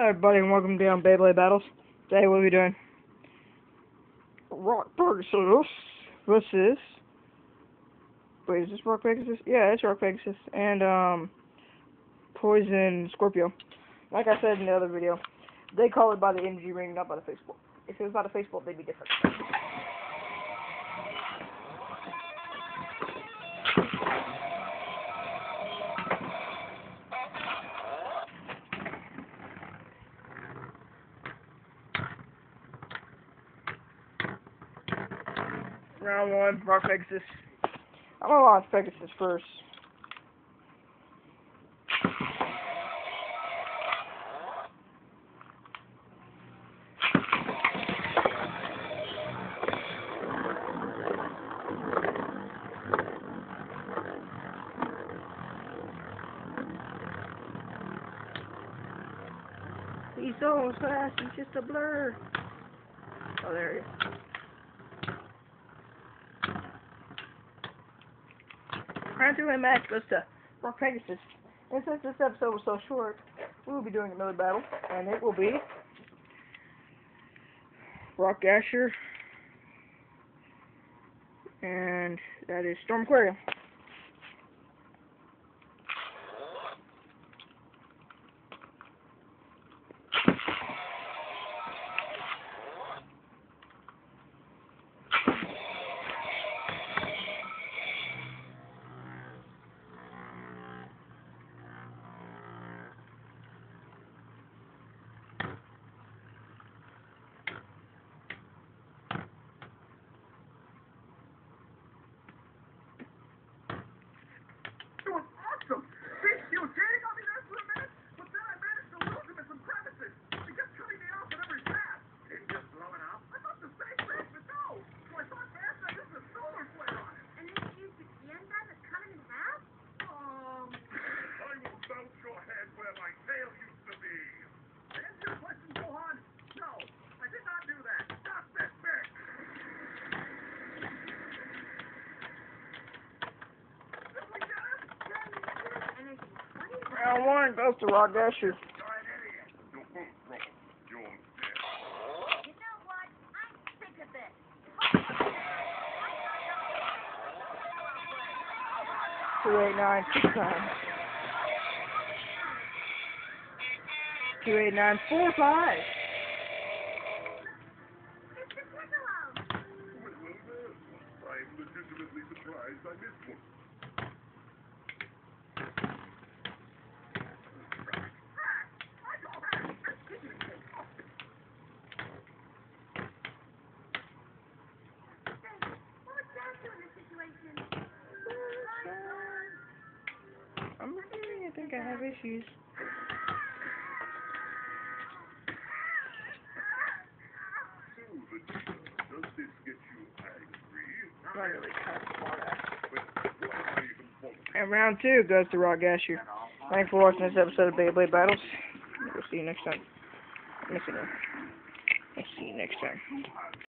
Hi everybody and welcome down Beyblade Battles. Today we'll be doing Rock Pegasus versus... Wait, is this Rock Pegasus? Yeah, it's Rock Pegasus. And Poison Scorpio. Like I said in the other video, they call it by the energy ring, not by the facepult. If it was by the facepult, they'd be different. Round one, Rock Pegasus. I'm gonna launch Pegasus first. He's so fast, he's just a blur. Oh, there he is. Round two and match goes to Rock Pegasus. And since this episode was so short, we will be doing another battle, and it will be Rock Asher, and that is Storm Aquarium. It was awesome! Big deal, Jay got me there for a minute, but then I managed to lose him in some crevices. He kept cutting me off at every pass. Didn't just blow it up? I thought the safe place would go. So I thought fast I used a solar flare on it. And then you used the tienda to cut him in half? I will bounce your head where my tail used to be. To answer your question, Johan, no, I did not do that. Not this big. Did we get him? Round one goes to Rock Asher. You're an idiot. You're both wrong. You're dead. You know what? I'm sick of this. 289 6 times. 289 4 5. It's the Piccolo. Well, I'm legitimately surprised I missed one. What's that doing in this situation? I think I have issues. Does this get you angry? Not really kind of smart ass. Well, why even bother? And round two goes to Rock Asher. Thanks for watching this episode of Beyblade Battles. We'll see you next time. I'll see you next time.